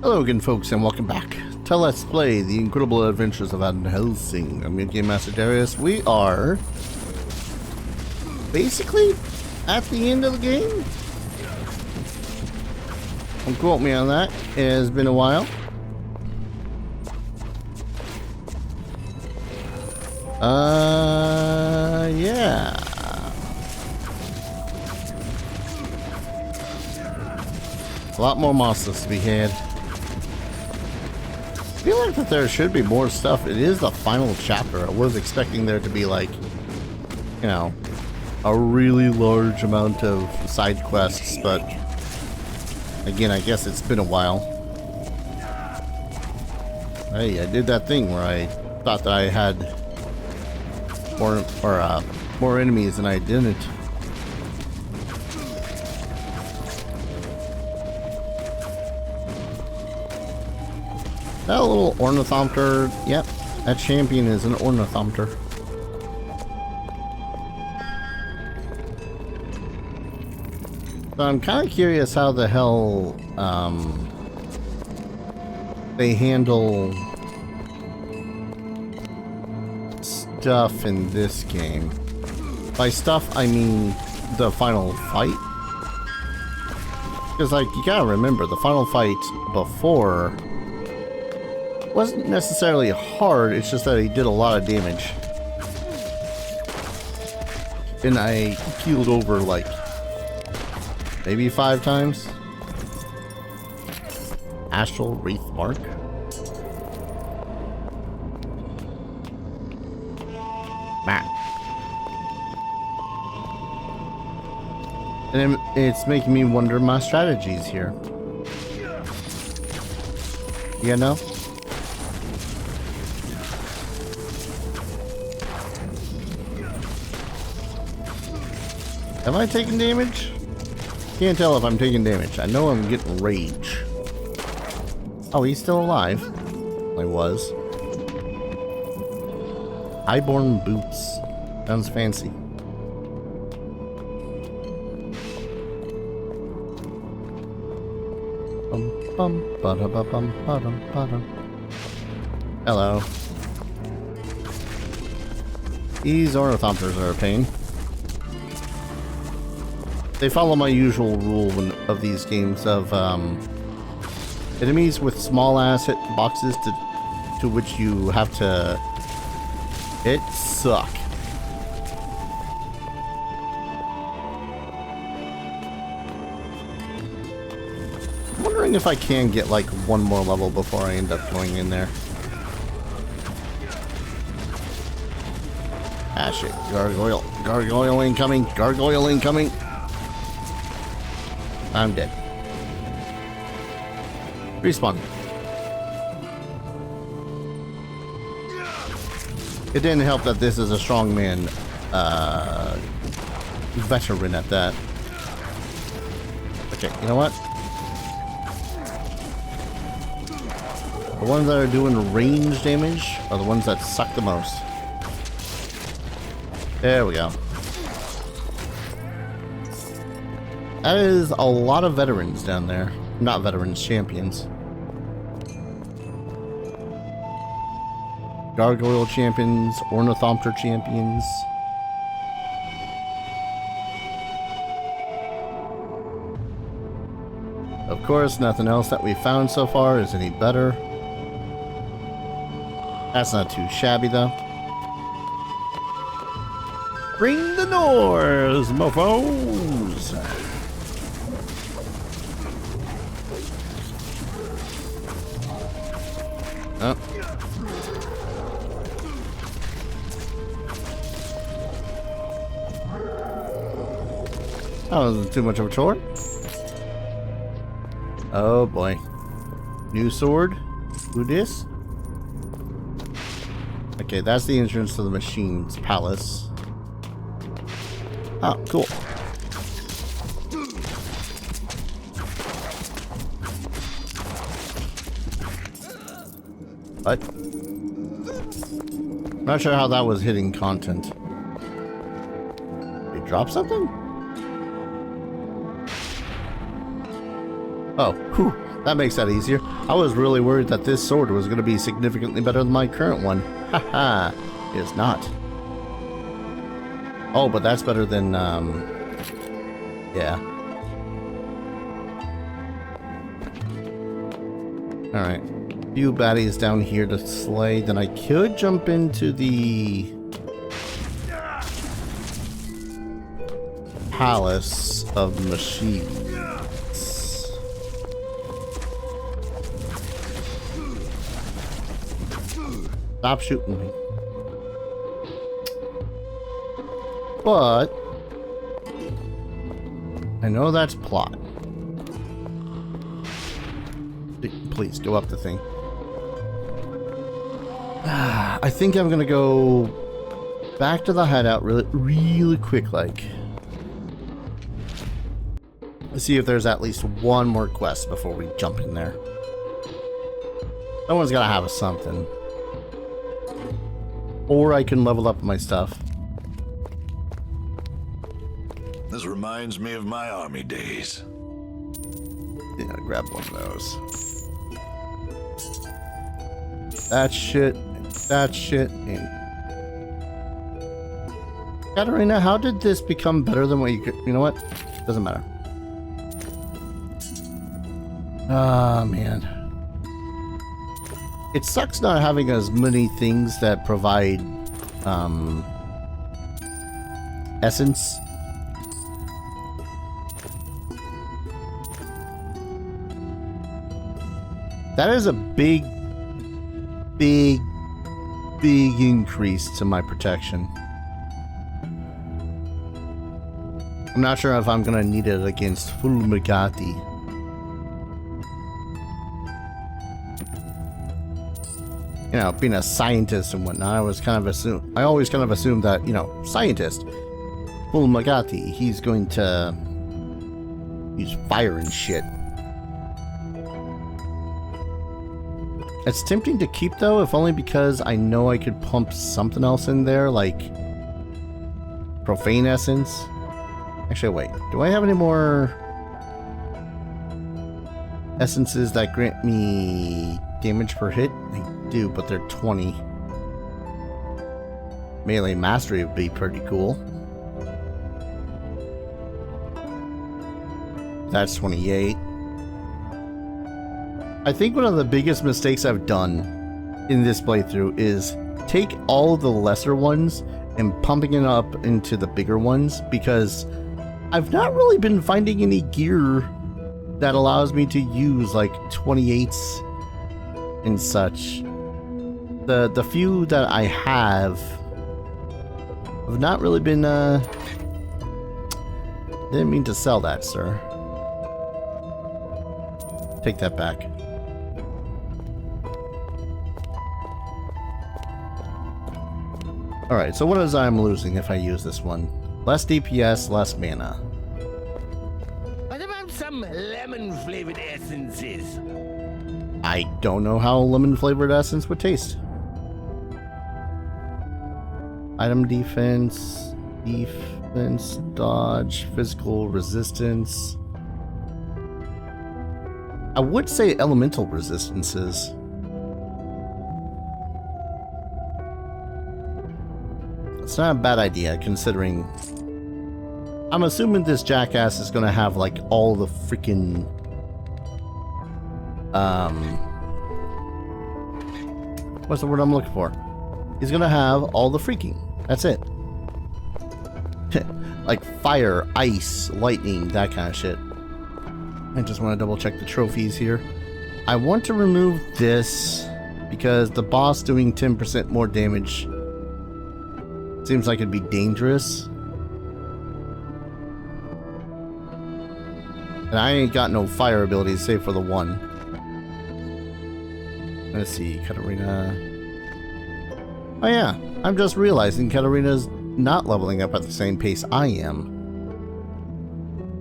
Hello again, folks, and welcome back to Let's Play The Incredible Adventures of Van Helsing. I'm your Game Master Darius. We are basically at the end of the game. Don't quote me on that. It has been a while. Yeah. A lot more monsters to be had. I feel like that there should be more stuff. It is the final chapter. I was expecting there to be like, you know, a really large amount of side quests, but again, I guess it's been a while. Hey, I did that thing where I thought that I had more enemies than I didn't. That little ornithopter, yep, that champion is an ornithopter. So I'm kind of curious how the hell they handle stuff in this game. By stuff, I mean the final fight. Because, like, you gotta remember, the final fight before wasn't necessarily hard, it's just that he did a lot of damage. And I keeled over like maybe 5 times. Astral Wreath Mark. Map. And it's making me wonder my strategies here. You know? Am I taking damage? Can't tell if I'm taking damage. I know I'm getting rage. Oh, he's still alive. I was. Highborn boots. Sounds fancy. Hello. These ornithopters are a pain. They follow my usual rule of these games of enemies with small ass hit boxes to which you have to hit suck. I'm wondering if I can get like one more level before I end up going in there. Ah shit, gargoyle incoming, gargoyle incoming. I'm dead. Respawn. It didn't help that this is a strongman veteran at that. Okay, you know what? The ones that are doing range damage are the ones that suck the most. There we go. That is a lot of veterans down there. Not veterans, champions. Gargoyle champions, ornithopter champions. Of course, nothing else that we've found so far is any better. That's not too shabby, though. Bring the noise, mofos! Oh. That wasn't too much of a chore. Oh boy. New sword. Who this? Okay, that's the entrance to the machine's palace. Oh, cool. What? Not sure how that was hitting content. Did he drop something? Oh, whew. That makes that easier. I was really worried that this sword was going to be significantly better than my current one. Haha, it is not. Oh, but that's better than, yeah. Alright. Few baddies down here to slay. Then I could jump into the Palace of Machines. Stop shooting me. But I know that's plot. Please go up the thing. I think I'm gonna go back to the hideout really quick, like. Let's see if there's at least one more quest before we jump in there. Someone's gotta have something. Or I can level up my stuff. This reminds me of my army days. Yeah, grab one of those. That shit, and... Katarina, how did this become better than what you could... You know what? Doesn't matter. Ah, man. It sucks not having as many things that provide, essence. That is a big increase to my protection. I'm not sure if I'm gonna need it against Fulmigati. You know, being a scientist and whatnot, I always kind of assumed that, you know, scientist, Fulmigati, he's going to use fire and shit. It's tempting to keep, though, if only because I know I could pump something else in there, like profane essence. Actually, wait. Do I have any more essences that grant me damage per hit? I do, but they're 20. Melee mastery would be pretty cool. That's 28. I think one of the biggest mistakes I've done in this playthrough is take all the lesser ones and pumping it up into the bigger ones, because I've not really been finding any gear that allows me to use like 28s and such. The few that I have not really been didn't mean to sell that, sir. Take that back. Alright, so what is I'm losing if I use this one? Less DPS, less mana. What about some lemon-flavored essences? I don't know how lemon-flavored essence would taste. Item defense, dodge, physical resistance. I would say elemental resistances. It's not a bad idea, considering I'm assuming this jackass is gonna have like all the freaking what's the word I'm looking for? He's gonna have all the freaking. That's it. Like fire, ice, lightning, that kind of shit. I just want to double check the trophies here. I want to remove this because the boss doing 10% more damage seems like it'd be dangerous. And I ain't got no fire abilities save for the one. Let's see, Katarina. Oh yeah, I'm just realizing Katarina's not leveling up at the same pace I am.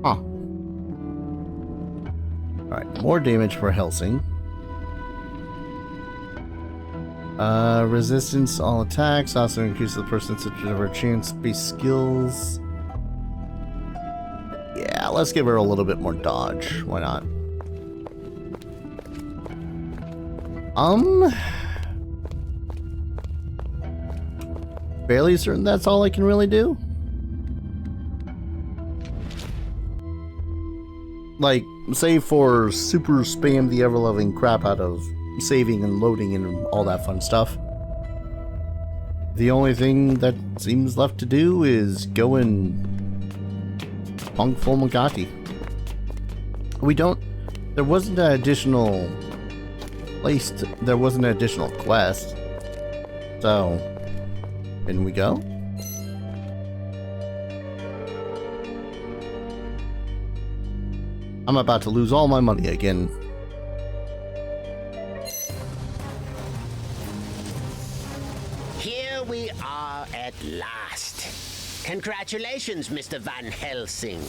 Huh. Alright, more damage for Helsing. Resistance all attacks also increases the person's chance-based skills. Yeah, let's give her a little bit more dodge. Why not? Fairly certain that's all I can really do. Like, save for super spam the ever-loving crap out of saving and loading and all that fun stuff. The only thing that seems left to do is go and punk Fulmigati. There wasn't an additional there wasn't an additional quest. So, in we go. I'm about to lose all my money again. Here we are at last. Congratulations, Mr. Van Helsing.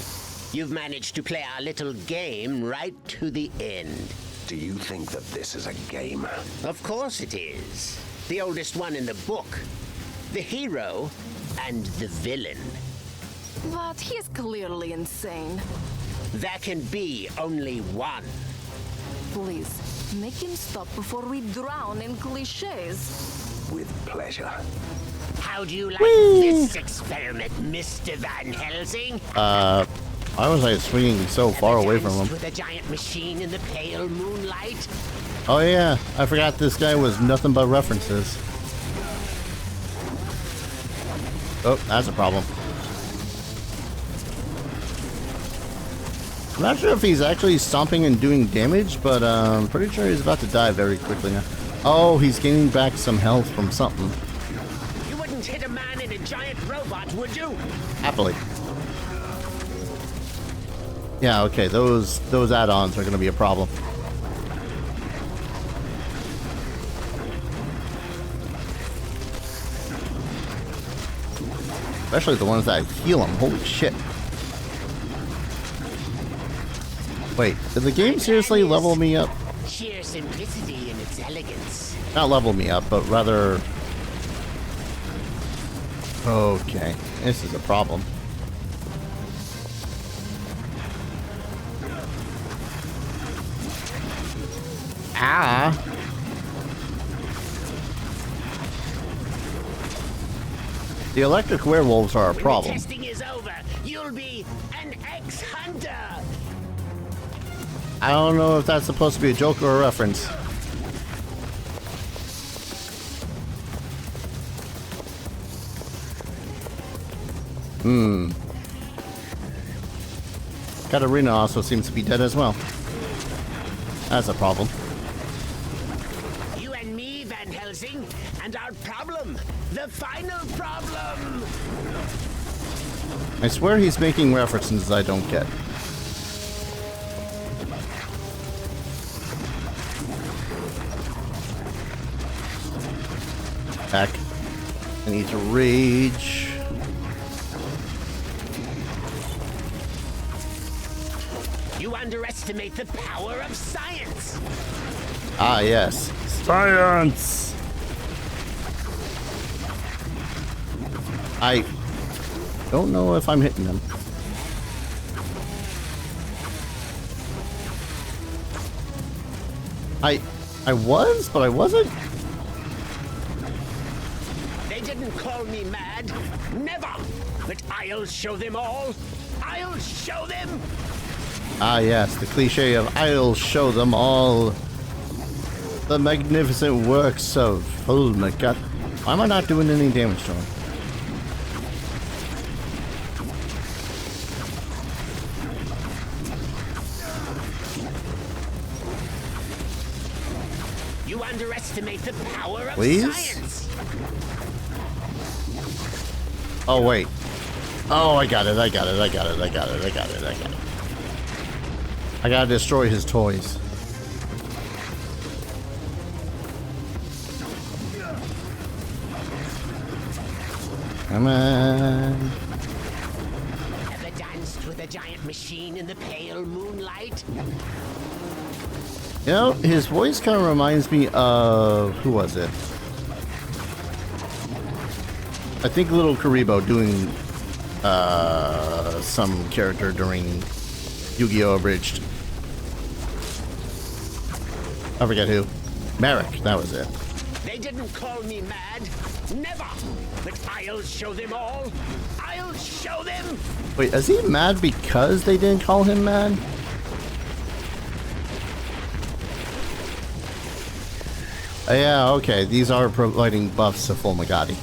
You've managed to play our little game right to the end. Do you think that this is a game? Of course it is. The oldest one in the book. The hero and the villain. But he's clearly insane. There can be only one. Please, make him stop before we drown in cliches. With pleasure. How do you like this experiment, Mr. Van Helsing? Why was I swinging so far away from him? With a giant machine in the pale moonlight? Oh yeah, I forgot this guy was nothing but references. Oh, that's a problem. I'm not sure if he's actually stomping and doing damage, but I'm pretty sure he's about to die very quickly now. Oh, he's gaining back some health from something. You wouldn't hit a man in a giant robot, would you? Happily. Yeah, okay, those add-ons are going to be a problem. Especially the ones that heal him. Holy shit. Wait, did the game seriously level me up? Sheer simplicity in its elegance. Not level me up, but rather... Okay, this is a problem. Ah! The electric werewolves are a problem. When the testing is over, you'll be an ex-hunter. I don't know if that's supposed to be a joke or a reference. Katarina also seems to be dead as well. That's a problem. You and me, Van Helsing, and our problem. The final problem. I swear he's making references I don't get. Heck. I need to rage. You underestimate the power of science. Ah, yes. Science! I don't know if I'm hitting them. I was, but I wasn't? They didn't call me mad. Never. But I'll show them all. I'll show them. Ah, yes, the cliche of I'll show them all. The magnificent works of Fulmigati. Why am I not doing any damage to him? You underestimate the power of Please? science. Oh, wait. Oh, I got it. I gotta destroy his toys. Come on. Ever danced with a giant machine in the pale moonlight? You know, his voice kind of reminds me of... Who was it? I think Little Karibo doing some character during Yu-Gi-Oh! Abridged. I forget who. Merrick, that was it. They didn't call me mad. Never. But I'll show them all. I'll show them. Wait, is he mad because they didn't call him mad? Yeah, okay. These are providing buffs to Fulmigati.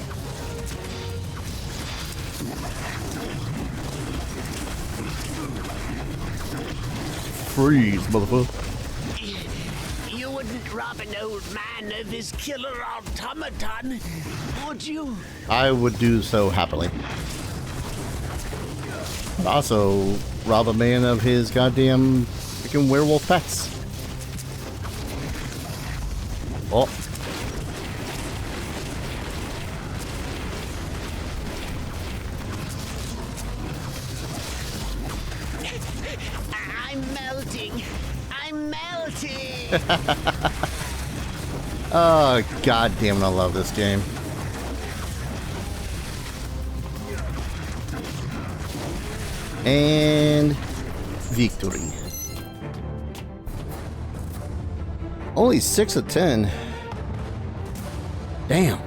Freeze, motherfucker. You wouldn't rob an old man of his killer automaton, would you? I would do so happily. But also, rob a man of his goddamn freaking werewolf pets. Oh. I'm melting. I'm melting. Oh, god damn it, I love this game. And victory. Only 6 of 10. Damn.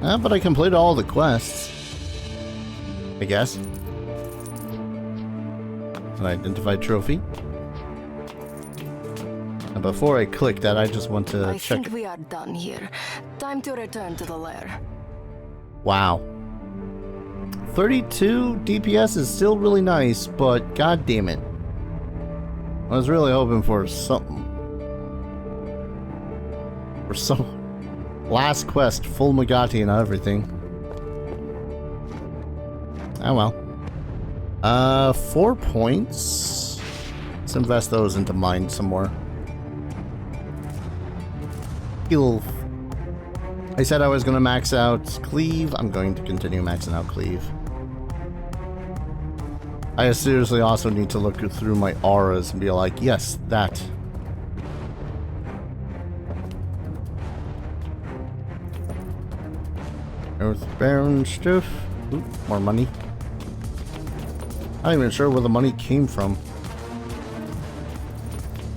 But I completed all the quests, I guess. An identified trophy. And before I click that, I just want to check. I think we are done here. Time to return to the lair. Wow. 32 DPS is still really nice, but god damn it. I was really hoping for something. For some last quest, Fulmigati and everything. Oh well. 4 points. Let's invest those into mine some more. Heal. I said I was going to max out Cleave. I'm going to continue maxing out Cleave. I seriously also need to look through my auras and be like, yes, that. Earthbound stuff. Ooh, more money. I'm not even sure where the money came from.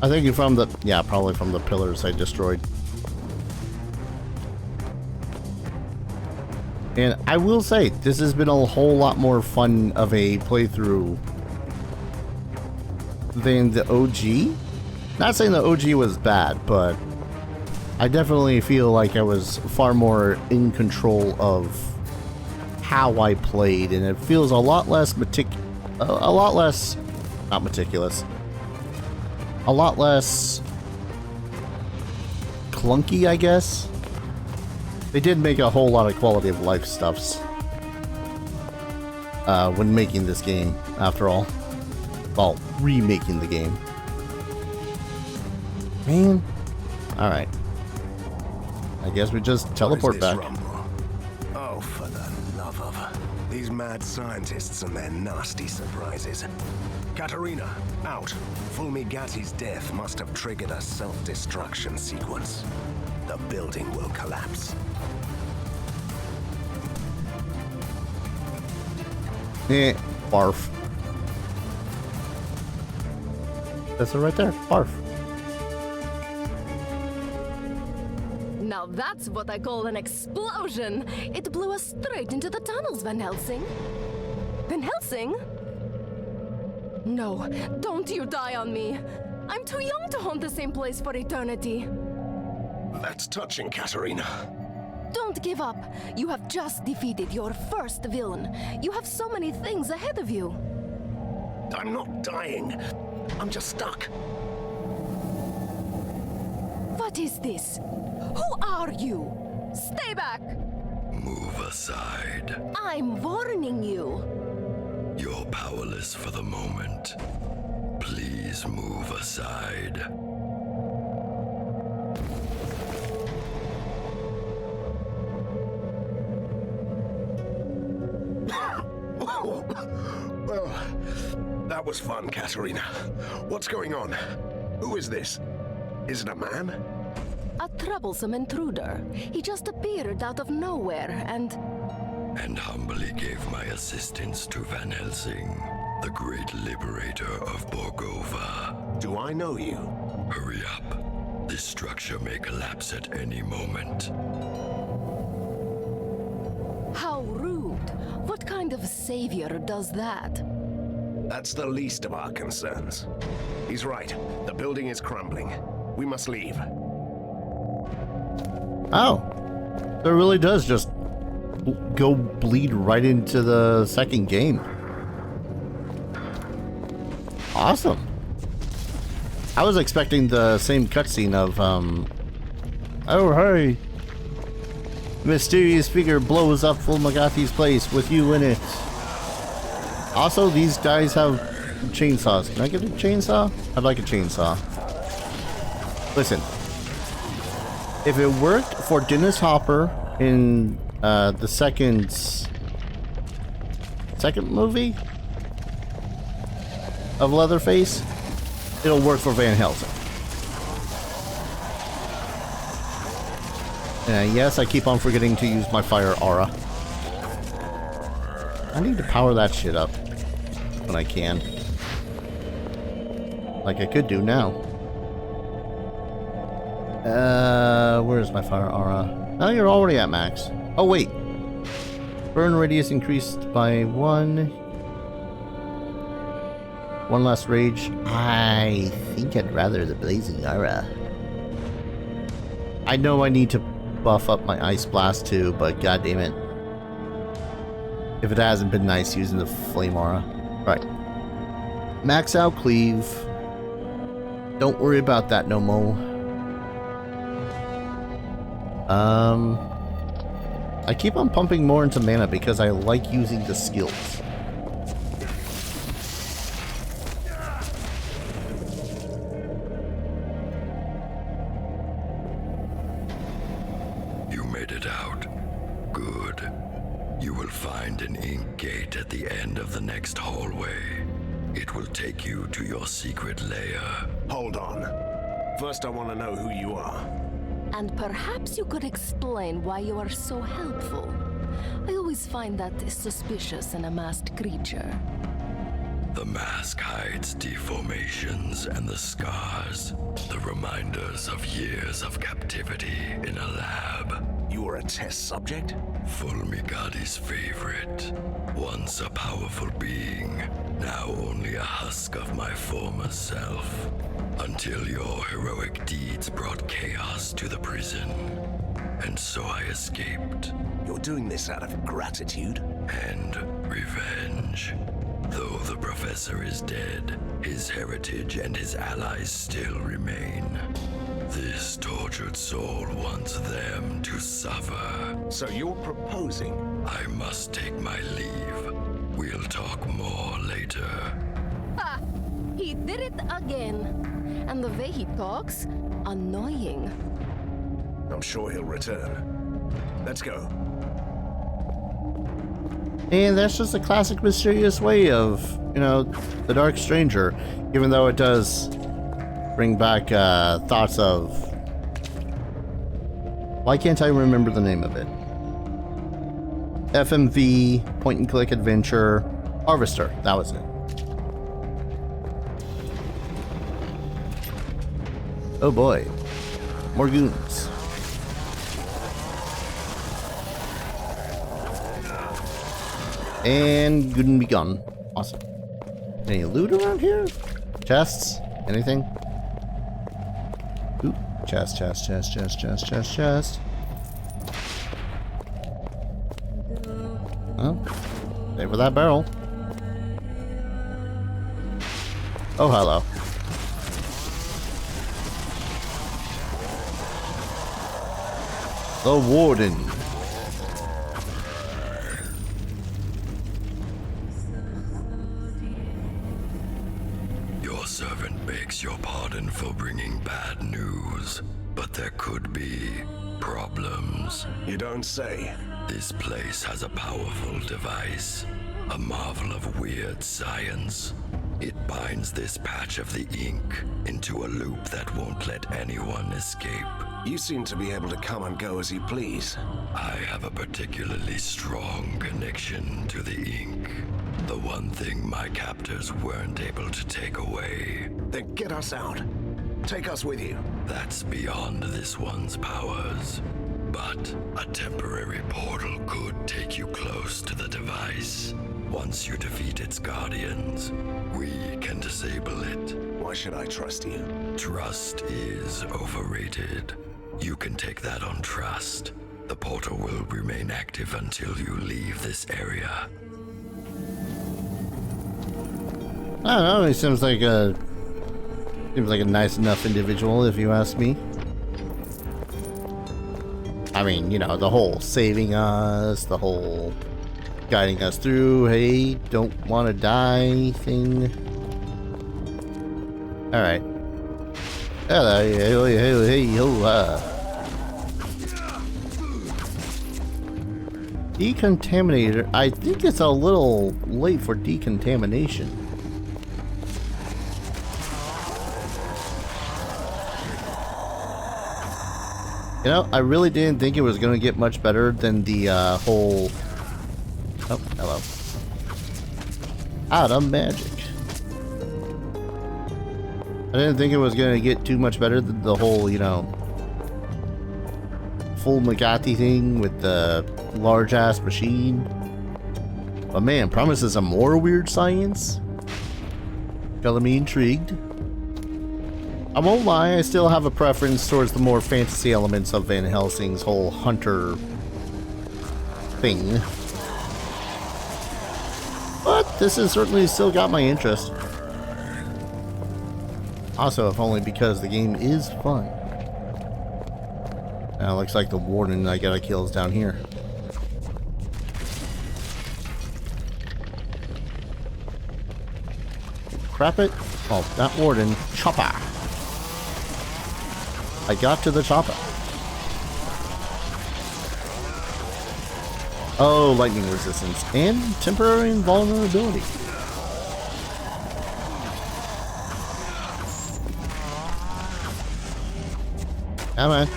I think from the... yeah, probably from the pillars I destroyed. And I will say, this has been a whole lot more fun of a playthrough than the OG. Not saying the OG was bad, but I definitely feel like I was far more in control of how I played, and it feels a lot less not meticulous, a lot less clunky, I guess. They did make a whole lot of quality of life stuffs when making this game, after all. Well, remaking the game. Man. Alright. I guess we just teleport back. Rumble? Oh, for the love of... These mad scientists and their nasty surprises. Katerina, out. Fulmigati's death must have triggered a self-destruction sequence. The building will collapse. Barf. That's it right there. Barf. Now that's what I call an explosion. It blew us straight into the tunnels, Van Helsing. Van Helsing? No, don't you die on me. I'm too young to haunt the same place for eternity. That's touching, Katerina. Don't give up. You have just defeated your first villain. You have so many things ahead of you. I'm not dying. I'm just stuck. What is this? Who are you? Stay back! Move aside. I'm warning you. You're powerless for the moment. Please move aside. Well, that was fun, Katerina. What's going on? Who is this? Is it a man? A troublesome intruder. He just appeared out of nowhere and humbly gave my assistance to Van Helsing, the great liberator of Borgova. Do I know you? Hurry up. This structure may collapse at any moment. How rude. What kind of savior does that? That's the least of our concerns. He's right. The building is crumbling. We must leave. Oh. So it really does just go bleed right into the second game. Awesome. I was expecting the same cutscene of, oh, hey. Mysterious figure blows up Fulmigati's place with you in it. Also, these guys have chainsaws. Can I get a chainsaw? I'd like a chainsaw. Listen. If it worked for Dennis Hopper in the second movie of Leatherface, it'll work for Van Helsing. Yes, I keep on forgetting to use my fire aura. I need to power that shit up when I can. Like I could do now. Where's my fire aura? Oh, you're already at max. Oh, wait. Burn radius increased by 1. One less rage. I think I'd rather the blazing aura. I know I need to buff up my ice blast too, but god damn it. If it hasn't been nice using the flame aura. Right. Max out cleave. Don't worry about that no more. I keep on pumping more into mana because I like using the skills. You made it out. Good. You will find an ink gate at the end of the next hallway. It will take you to your secret lair. Hold on. First, I want to know who you are. And perhaps you could explain why you are so helpful. I always find that suspicious in a masked creature. The mask hides deformations and the scars, the reminders of years of captivity in a lab. You were a test subject? Fulmigati's favorite. Once a powerful being, now only a husk of my former self. Until your heroic deeds brought chaos to the prison. And so I escaped. You're doing this out of gratitude? And revenge. Though the professor is dead, his heritage and his allies still remain. This tortured soul wants them to suffer. So you're proposing? I must take my leave. We'll talk more later. Ha! He did it again. And the way he talks, annoying. I'm sure he'll return. Let's go. And that's just a classic mysterious way of, you know, the Dark Stranger. Even though it does bring back thoughts of... Why can't I remember the name of it? FMV, point and click adventure, Harvester, that was it. Oh boy, more goons. And good and be gone. Awesome. Any loot around here? Chests? Anything? Ooh, chest. Oh, save for that barrel. Oh, hello. The Warden. Your servant begs your pardon for bringing bad news, but there could be problems. You don't say. This place has a powerful device, a marvel of weird science. It binds this patch of the ink into a loop that won't let anyone escape. You seem to be able to come and go as you please. I have a particularly strong connection to the ink. The one thing my captors weren't able to take away. Then get us out. Take us with you. That's beyond this one's powers. But a temporary portal could take you close to the device. Once you defeat its guardians, we can disable it. Why should I trust you? Trust is overrated. You can take that on trust. The portal will remain active until you leave this area. I don't know, he seems like a nice enough individual, if you ask me. I mean, you know, the whole saving us, the whole guiding us through, hey, don't want to die thing. Alright. Hello, Decontaminator. I think it's a little late for decontamination. You know, I really didn't think it was going to get much better than the whole... Oh, hello. Out of magic. I didn't think it was going to get too much better than the whole, you know, Fulmigati thing with the large-ass machine. But man, promises a more weird science. Got me intrigued. I won't lie, I still have a preference towards the more fantasy elements of Van Helsing's whole hunter thing. But this has certainly still got my interest. Also, if only because the game is fun. Now, looks like the warden I gotta kill is down here. Crap it. Oh, that warden. Chopper. I got to the chopper. Oh, lightning resistance and temporary invulnerability. Come on.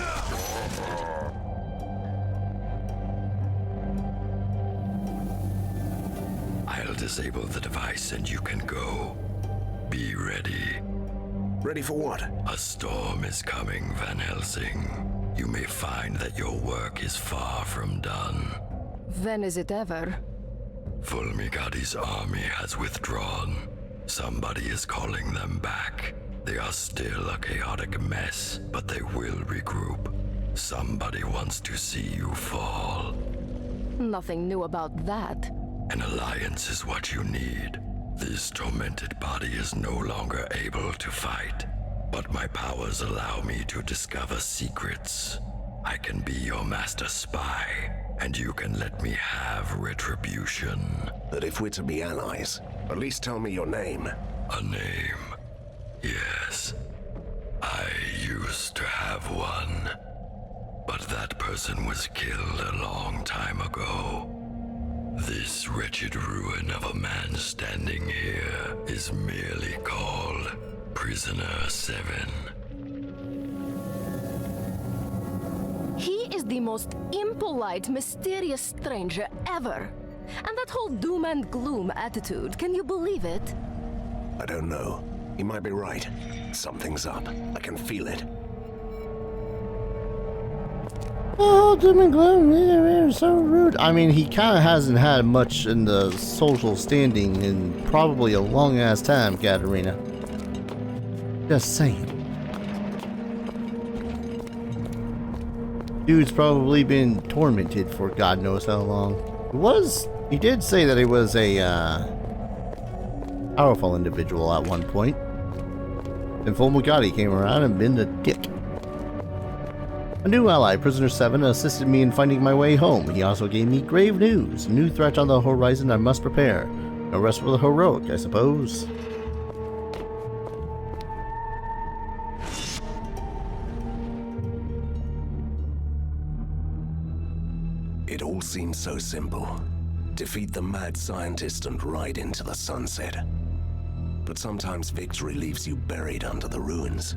I'll disable the device and you can go. Be ready. Ready for what? A storm is coming, Van Helsing. You may find that your work is far from done. When is it ever? Fulmigati's army has withdrawn. Somebody is calling them back. They are still a chaotic mess, but they will regroup. Somebody wants to see you fall. Nothing new about that. An alliance is what you need. This tormented body is no longer able to fight, but my powers allow me to discover secrets. I can be your master spy, and you can let me have retribution. But if we're to be allies, at least tell me your name. A name? Yes. I used to have one, but that person was killed a long time ago. This wretched ruin of a man standing here is merely called Prisoner 7. He is the most impolite, mysterious stranger ever. And that whole doom and gloom attitude, can you believe it? I don't know. You might be right. Something's up. I can feel it. Oh, doom and gloom, they're so rude. I mean, he kind of hasn't had much in the social standing in probably a long-ass time, Katarina. Just saying. Dude's probably been tormented for God knows how long. He did say that he was a powerful individual at one point. Then Fulmigati came around and been a dick. A new ally, Prisoner 7, assisted me in finding my way home. He also gave me grave news. A new threat on the horizon I must prepare. No rest for the heroic, I suppose. It all seems so simple. Defeat the mad scientist and ride into the sunset. But sometimes victory leaves you buried under the ruins.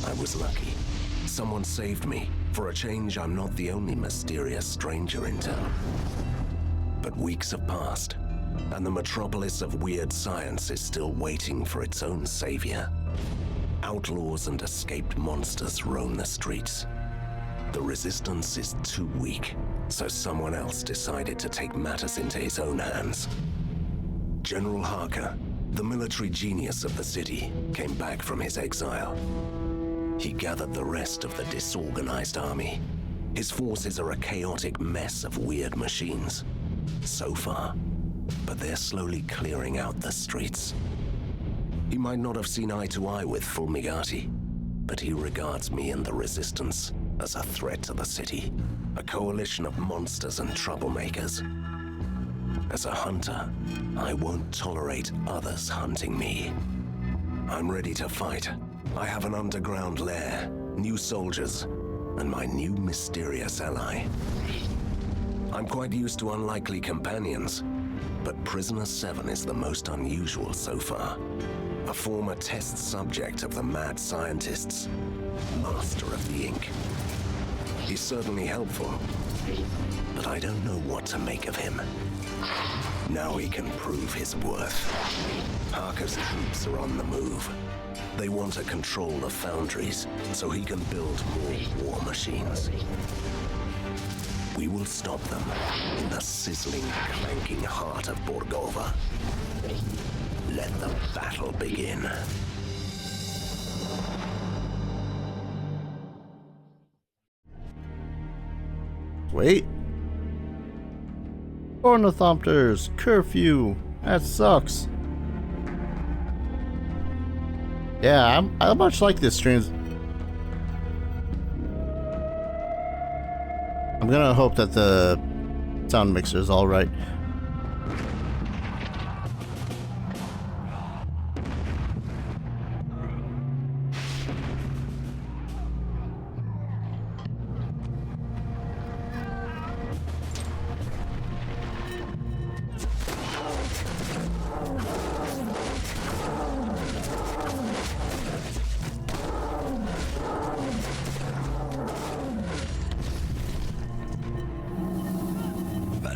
I was lucky. Someone saved me. For a change, I'm not the only mysterious stranger in town. But weeks have passed, and the metropolis of weird science is still waiting for its own savior. Outlaws and escaped monsters roam the streets. The resistance is too weak, so someone else decided to take matters into his own hands. General Harker, the military genius of the city, came back from his exile. He gathered the rest of the disorganized army. His forces are a chaotic mess of weird machines. So far, but they're slowly clearing out the streets. He might not have seen eye to eye with Fulmigati, but he regards me and the Resistance as a threat to the city, a coalition of monsters and troublemakers. As a hunter, I won't tolerate others hunting me. I'm ready to fight. I have an underground lair, new soldiers, and my new mysterious ally. I'm quite used to unlikely companions, but Prisoner 7 is the most unusual so far. A former test subject of the mad scientists, master of the ink. He's certainly helpful, but I don't know what to make of him. Now he can prove his worth. Harker's troops are on the move. They want to control the foundries so he can build more war machines. We will stop them in the sizzling, clanking heart of Borgova. Let the battle begin. Wait. Ornithopters, curfew. That sucks. Yeah, I much like this stream. I'm gonna hope that the sound mixer is all right.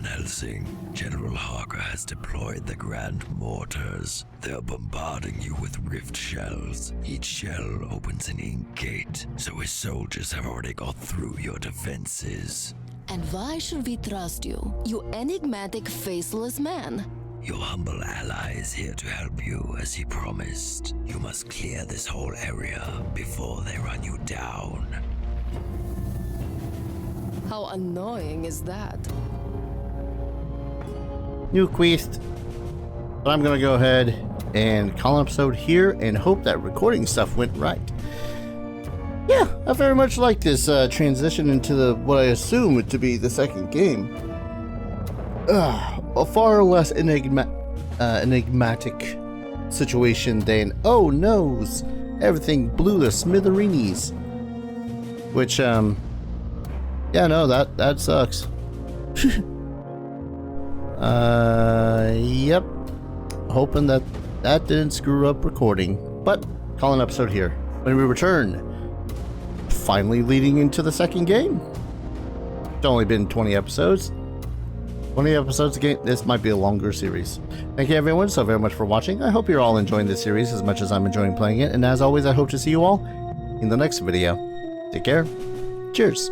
Helsing, General Harker has deployed the Grand Mortars. They're bombarding you with rift shells. Each shell opens an ink gate, so his soldiers have already got through your defenses. And why should we trust you, you enigmatic, faceless man? Your humble ally is here to help you, as he promised. You must clear this whole area before they run you down. How annoying is that? New quest. But I'm gonna go ahead and call an episode here and hope that recording stuff went right. Yeah, I very much like this transition into what I assume it to be the second game. A far less enigmatic situation than oh noes, everything blew to smithereens. Which yeah, no, that sucks. Yep. Hoping that didn't screw up recording. But, call an episode here. When we return, finally leading into the second game. It's only been 20 episodes. 20 episodes again. This might be a longer series. Thank you everyone so very much for watching. I hope you're all enjoying this series as much as I'm enjoying playing it. And as always, I hope to see you all in the next video. Take care. Cheers.